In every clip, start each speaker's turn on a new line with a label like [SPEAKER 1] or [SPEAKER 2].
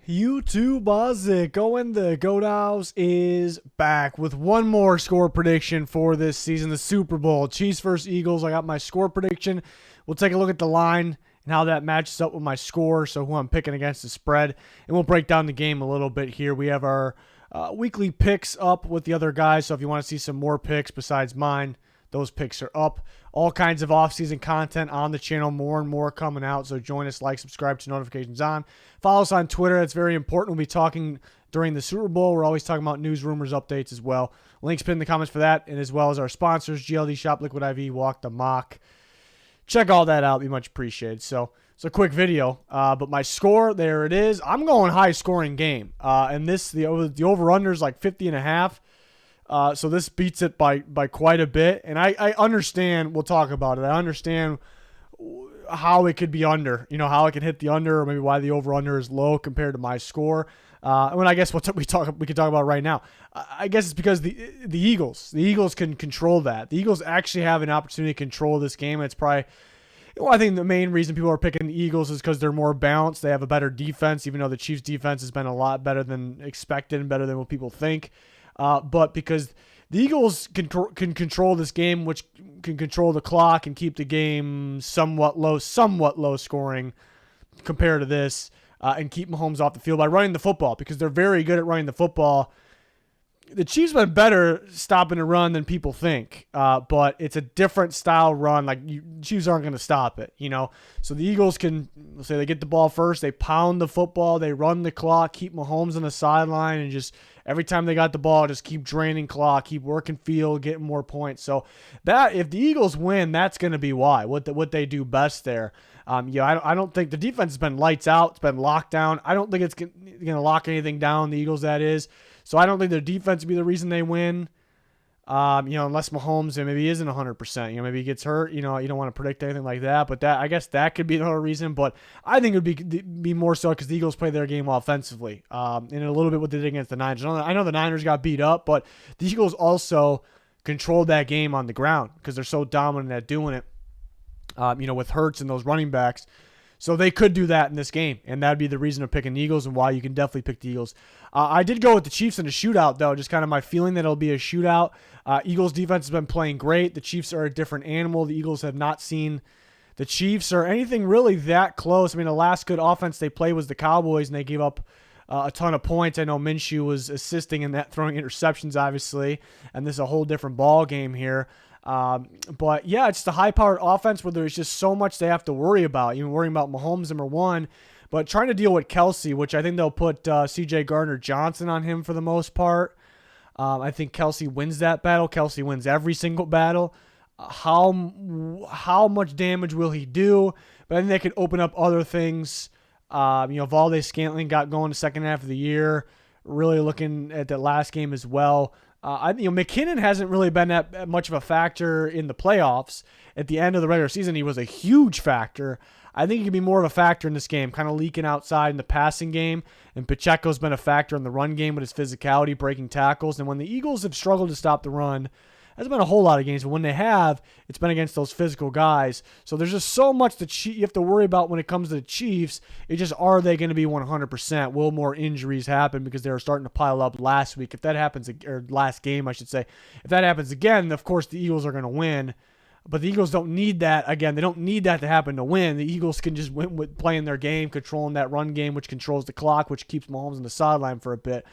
[SPEAKER 1] YouTube Buzzik going the Goat House is back with one more score prediction for this season, the Super Bowl. Chiefs versus Eagles. I got my score prediction. We'll take a look at the line and how that matches up with my score, so who I'm picking against the spread. And we'll break down the game a little bit here. We have our weekly picks up with the other guys, so if you want to see some more picks besides mine, those picks are up. All kinds of off-season content on the channel, more and more coming out. So join us, like, subscribe to notifications on. Follow us on Twitter. That's very important. We'll be talking during the Super Bowl. We're always talking about news, rumors, updates as well. Links pinned in the comments for that, and as well as our sponsors, GLD Shop, Liquid IV, Walk the Mock. Check all that out. Be much appreciated. So it's a quick video, but my score, there it is. I'm going high-scoring game, and the over-under is like 50.5. So this beats it by quite a bit. And I understand, we'll talk about it. I understand how it could be under, how it can hit the under, or maybe why the over-under is low compared to my score. And I guess we could talk about right now. I guess it's because the Eagles can control that. The Eagles actually have an opportunity to control this game. It's probably, I think the main reason people are picking the Eagles is because they're more balanced. They have a better defense, even though the Chiefs' defense has been a lot better than expected and better than what people think. But because the Eagles can control this game, which can control the clock and keep the game somewhat low scoring compared to this, and keep Mahomes off the field by running the football, because they're very good at running the football. The Chiefs have been better stopping a run than people think, but it's a different style run. Chiefs aren't going to stop it, So the Eagles can, let's say they get the ball first, they pound the football, they run the clock, keep Mahomes on the sideline, and just every time they got the ball, just keep draining clock, keep working field, getting more points. So that, if the Eagles win, that's going to be why, what they do best there. I don't think the defense has been lights out. It's been locked down. I don't think it's going to lock anything down, the Eagles, that is. So I don't think their defense will be the reason they win, unless Mahomes maybe isn't 100%. Maybe he gets hurt. You don't want to predict anything like that. But I guess that could be another reason. But I think it would be more so because the Eagles play their game offensively, and a little bit what they did against the Niners. I know the Niners got beat up, but the Eagles also controlled that game on the ground because they're so dominant at doing it. With Hurts and those running backs. So they could do that in this game, and that'd be the reason of picking the Eagles and why you can definitely pick the Eagles. I did go with the Chiefs in a shootout, though, just kind of my feeling that it'll be a shootout. Eagles' defense has been playing great. The Chiefs are a different animal. The Eagles have not seen the Chiefs or anything really that close. I mean, the last good offense they played was the Cowboys, and they gave up a ton of points. I know Minshew was assisting in that, throwing interceptions, obviously, and this is a whole different ball game here. But yeah, it's the high-powered offense where there's just so much they have to worry about. Worrying about Mahomes, number one, but trying to deal with Kelsey, which I think they'll put C.J. Gardner-Johnson on him for the most part. I think Kelsey wins that battle. Kelsey wins every single battle. How much damage will he do? But I think they could open up other things. Valdes-Scantling got going the second half of the year. Really looking at that last game as well. McKinnon hasn't really been that much of a factor in the playoffs. At the end of the regular season, he was a huge factor. I think he could be more of a factor in this game, kind of leaking outside in the passing game. And Pacheco's been a factor in the run game with his physicality, breaking tackles. And when the Eagles have struggled to stop the run, hasn't been a whole lot of games, but when they have, it's been against those physical guys. So there's just so much that you have to worry about when it comes to the Chiefs. It's just, are they going to be 100%? Will more injuries happen because they were starting to pile up last week? If that happens, or last game, I should say. If that happens again, of course the Eagles are going to win. But the Eagles don't need that. Again, they don't need that to happen to win. The Eagles can just win with playing their game, controlling that run game, which controls the clock, which keeps Mahomes on the sideline for a bit.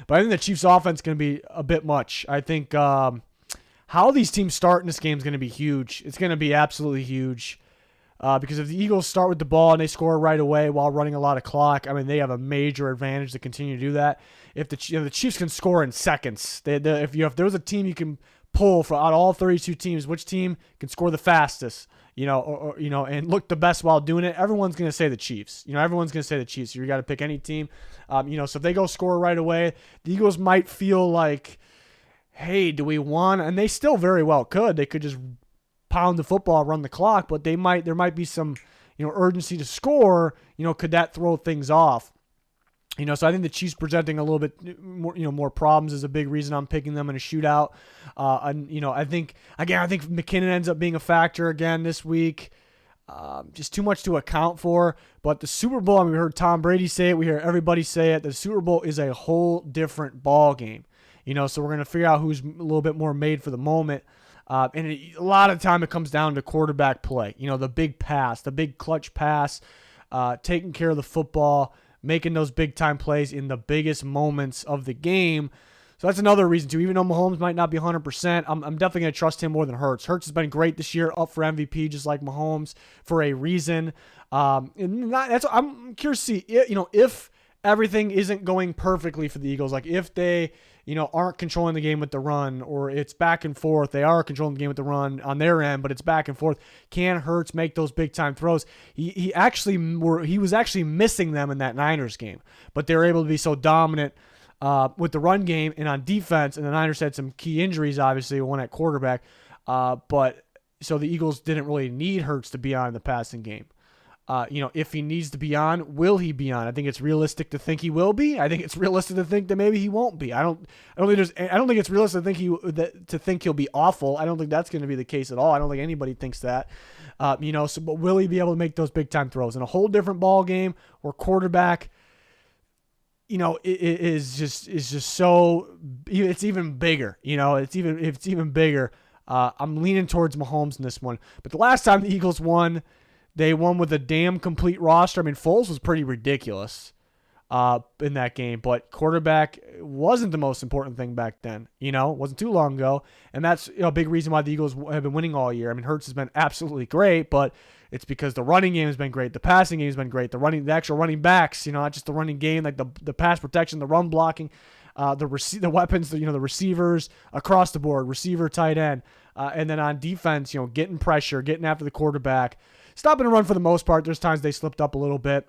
[SPEAKER 1] But I think the Chiefs' offense is going to be a bit much. I think how these teams start in this game is going to be huge. It's going to be absolutely huge because if the Eagles start with the ball and they score right away while running a lot of clock, I mean, they have a major advantage to continue to do that. If the Chiefs can score in seconds, if there's a team you can pull for out of all 32 teams, which team can score the fastest, and look the best while doing it, everyone's going to say the Chiefs. Everyone's going to say the Chiefs. You got to pick any team. So if they go score right away, the Eagles might feel like, hey, do we want? And they still very well could. They could just pound the football, run the clock, but there might be some, urgency to score. Could that throw things off? So I think the Chiefs presenting a little bit more, more problems is a big reason I'm picking them in a shootout. I think McKinnon ends up being a factor again this week. Just too much to account for. But the Super Bowl, I mean, we heard Tom Brady say it. We hear everybody say it. The Super Bowl is a whole different ball game. So we're going to figure out who's a little bit more made for the moment. A lot of time it comes down to quarterback play. The big pass, the big clutch pass, taking care of the football, making those big-time plays in the biggest moments of the game. So that's another reason, too. Even though Mahomes might not be 100%, I'm definitely going to trust him more than Hurts. Hurts has been great this year, up for MVP, just like Mahomes, for a reason. I'm curious to see, if everything isn't going perfectly for the Eagles, like if they, aren't controlling the game with the run, or it's back and forth. They are controlling the game with the run on their end, but it's back and forth. Can Hurts make those big-time throws? He was actually missing them in that Niners game, but they were able to be so dominant with the run game and on defense, and the Niners had some key injuries, obviously, one at quarterback. But so the Eagles didn't really need Hurts to be on in the passing game. If he needs to be on, will he be on? I think it's realistic to think he will be. I think it's realistic to think that maybe he won't be. I don't think it's realistic to think he'll be awful. I don't think that's going to be the case at all. I don't think anybody thinks that. But will he be able to make those big time throws in a whole different ball game where quarterback, it is just so, it's even bigger. It's even bigger. I'm leaning towards Mahomes in this one. But the last time the Eagles won, they won with a damn complete roster. I mean, Foles was pretty ridiculous in that game, but quarterback wasn't the most important thing back then. It wasn't too long ago, and that's a big reason why the Eagles have been winning all year. I mean, Hurts has been absolutely great, but it's because the running game has been great, the passing game has been great, the actual running backs, not just the running game, like the pass protection, the run blocking, the weapons, the receivers across the board, receiver, tight end, and then on defense, getting pressure, getting after the quarterback. Stopping the run for the most part. There's times they slipped up a little bit.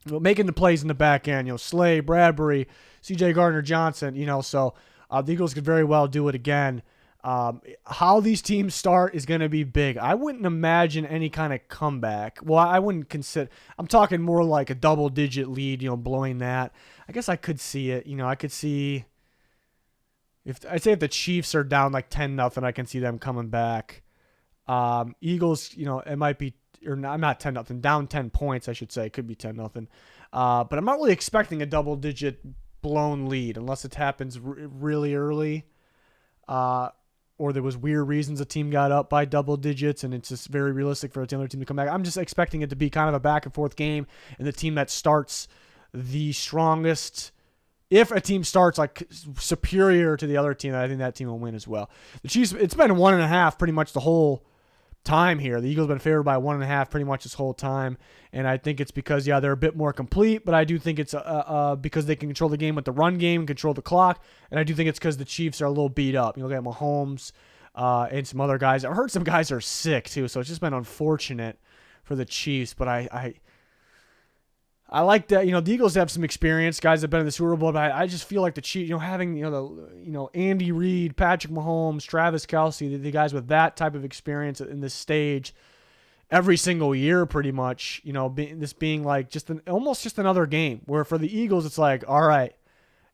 [SPEAKER 1] But making the plays in the back end, Slay, Bradbury, C.J. Gardner-Johnson, so the Eagles could very well do it again. How these teams start is going to be big. I wouldn't imagine any kind of comeback. Well, I wouldn't consider. I'm talking more like a double-digit lead, blowing that. I guess I could see it. I could see if the Chiefs are down like 10-0, I can see them coming back. Eagles, it might be, or not 10-0, down 10 points, I should say. It could be 10-0. But I'm not really expecting a double-digit blown lead unless it happens really early, or there was weird reasons a team got up by double digits, and it's just very realistic for the other team to come back. I'm just expecting it to be kind of a back-and-forth game, and the team that starts the strongest, if a team starts like superior to the other team, I think that team will win as well. The Chiefs, it's been 1.5 pretty much the whole time here. The Eagles have been favored by 1.5 pretty much this whole time, and I think it's because they're a bit more complete, but I do think it's because they can control the game with the run game, control the clock, and I do think it's because the Chiefs are a little beat up. You look at Mahomes and some other guys. I've heard some guys are sick too, so it's just been unfortunate for the Chiefs, but I like that. The Eagles have some experience. Guys have been in the Super Bowl, but I just feel like the Chiefs, having Andy Reid, Patrick Mahomes, Travis Kelce, the guys with that type of experience in this stage, every single year, pretty much. This being like almost just another game. Where for the Eagles, it's like, all right,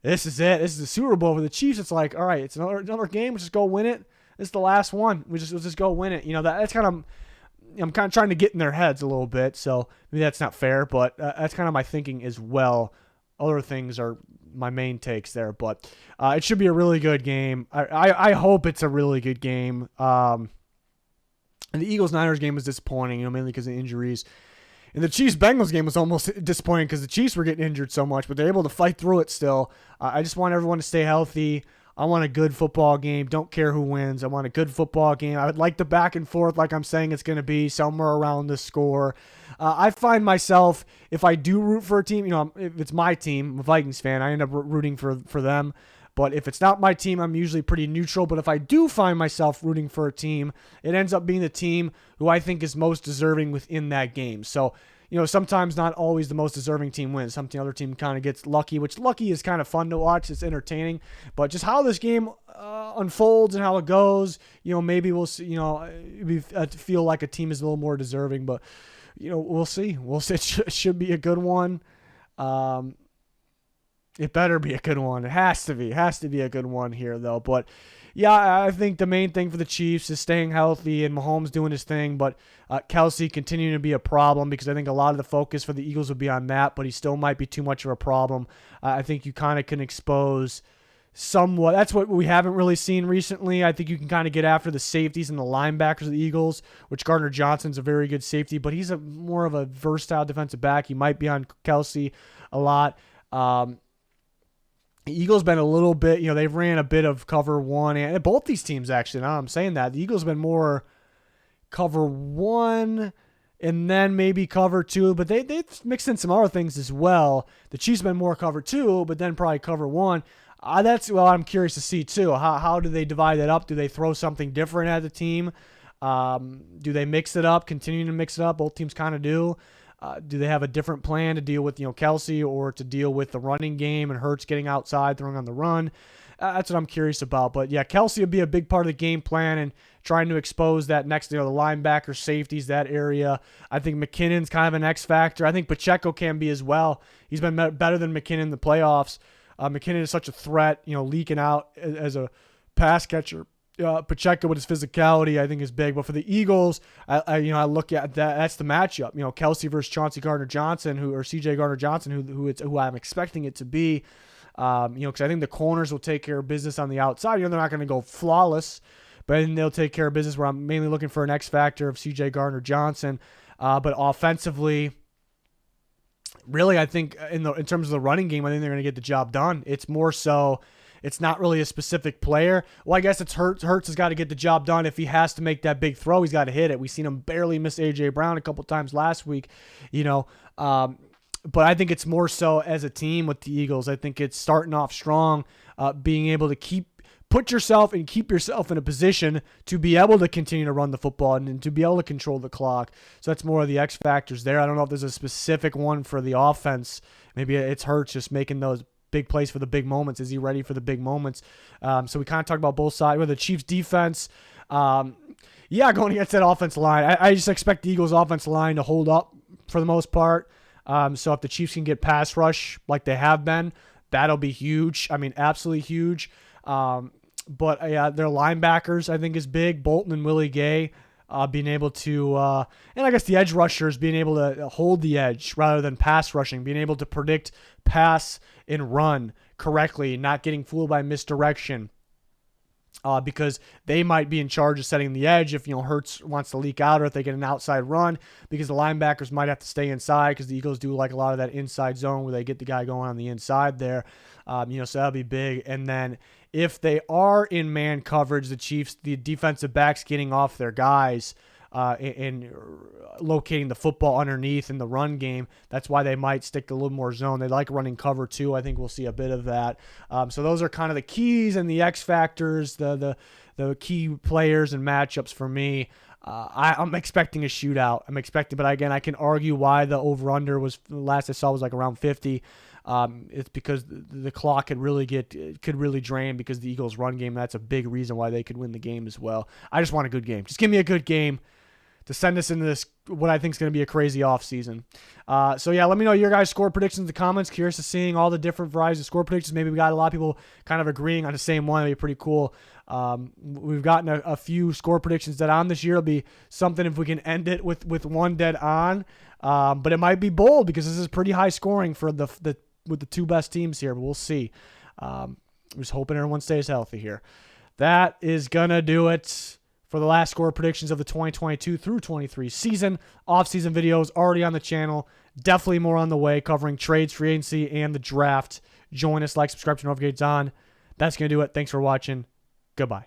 [SPEAKER 1] this is it. This is the Super Bowl. For the Chiefs, it's like, all right, it's another game. Let's just go win it. This is the last one. Let's just go win it. That's kind of. I'm kind of trying to get in their heads a little bit, so maybe that's not fair, but that's kind of my thinking as well. Other things are my main takes there, but it should be a really good game. I hope it's a really good game. And the Eagles-Niners game was disappointing, mainly because of injuries. And the Chiefs-Bengals game was almost disappointing because the Chiefs were getting injured so much, but they're able to fight through it still. I just want everyone to stay healthy. I want a good football game. Don't care who wins. I want a good football game. I would like the back and forth like I'm saying it's going to be, somewhere around the score. I find myself, if I do root for a team, if it's my team, I'm a Vikings fan, I end up rooting for them. But if it's not my team, I'm usually pretty neutral. But if I do find myself rooting for a team, it ends up being the team who I think is most deserving within that game. So, sometimes not always the most deserving team wins. Some other team kind of gets lucky, which lucky is kind of fun to watch. It's entertaining. But just how this game unfolds and how it goes, maybe we'll see, feel like a team is a little more deserving. But, we'll see. We'll see. It should be a good one. It better be a good one. It has to be. It has to be a good one here, though. But, yeah, I think the main thing for the Chiefs is staying healthy and Mahomes doing his thing, but Kelsey continuing to be a problem because I think a lot of the focus for the Eagles would be on that, but he still might be too much of a problem. I think you kind of can expose somewhat. That's what we haven't really seen recently. I think you can kind of get after the safeties and the linebackers of the Eagles, which Gardner Johnson's a very good safety, but he's more of a versatile defensive back. He might be on Kelsey a lot. The Eagles been a little bit, they've ran a bit of cover one, and both these teams actually. Now I'm saying that the Eagles been more cover one and then maybe cover two, but they've mixed in some other things as well. The Chiefs been more cover two, but then probably cover one. That's what I'm curious to see too. How do they divide that up? Do they throw something different at the team? Do they mix it up, continuing to mix it up? Both teams kind of do. Do they have a different plan to deal with, Kelsey, or to deal with the running game and Hurts getting outside, throwing on the run? That's what I'm curious about. But, yeah, Kelsey would be a big part of the game plan and trying to expose that next, the linebacker, safeties, that area. I think McKinnon's kind of an X factor. I think Pacheco can be as well. He's been better than McKinnon in the playoffs. McKinnon is such a threat, leaking out as a pass catcher. Pacheco with his physicality, I think, is big. But for the Eagles, I look at that. That's the matchup. Kelsey versus Chauncey Gardner-Johnson, or CJ Gardner-Johnson, who I'm expecting it to be. Because I think the corners will take care of business on the outside. They're not going to go flawless, but then they'll take care of business. Where I'm mainly looking for an X factor of CJ Gardner-Johnson. But offensively, really, I think in terms of the running game, I think they're going to get the job done. It's more so. It's not really a specific player. Well, I guess it's Hurts. Hurts has got to get the job done. If he has to make that big throw, he's got to hit it. We've seen him barely miss A.J. Brown a couple times last week, But I think it's more so as a team with the Eagles. I think it's starting off strong, being able to put yourself and keep yourself in a position to be able to continue to run the football and to be able to control the clock. So that's more of the X factors there. I don't know if there's a specific one for the offense. Maybe it's Hurts just making those big plays for the big moments. Is he ready for the big moments? So we kind of talked about both sides. With the Chiefs defense, going against that offensive line, I just expect the Eagles offensive line to hold up for the most part. So if the Chiefs can get pass rush like they have been, that'll be huge. I mean, absolutely huge. But their linebackers, I think, is big. Bolton and Willie Gay being able to, and I guess the edge rushers being able to hold the edge rather than pass rushing, being able to predict pass and run correctly, not getting fooled by misdirection. Because they might be in charge of setting the edge if Hurts wants to leak out, or if they get an outside run, because the linebackers might have to stay inside, because the Eagles do like a lot of that inside zone where they get the guy going on the inside there. So that'll be big. And then if they are in man coverage, the Chiefs, the defensive backs getting off their guys and locating the football underneath in the run game. That's why they might stick a little more zone. They like running cover too. I think we'll see a bit of that. So those are kind of the keys and the X factors, the key players and matchups for me. I'm expecting a shootout. But again, I can argue why the over/under was, the last I saw was like around 50. It's because the clock could really drain because the Eagles' run game. That's a big reason why they could win the game as well. I just want a good game. Just give me a good game to send us into this, what I think is going to be a crazy offseason. Let me know your guys' score predictions in the comments. Curious to seeing all the different varieties of score predictions. Maybe we got a lot of people kind of agreeing on the same one. That'd be pretty cool. We've gotten a few score predictions dead on this year. It'll be something if we can end it with one dead on. But it might be bold because this is pretty high scoring for with the two best teams here. But we'll see. I'm just hoping everyone stays healthy here. That is going to do it for the last score predictions of the 2022 through 23 season. Off-season videos already on the channel. Definitely more on the way, covering trades, free agency, and the draft. Join us, like, subscribe, turn notifications on. That's going to do it. Thanks for watching. Goodbye.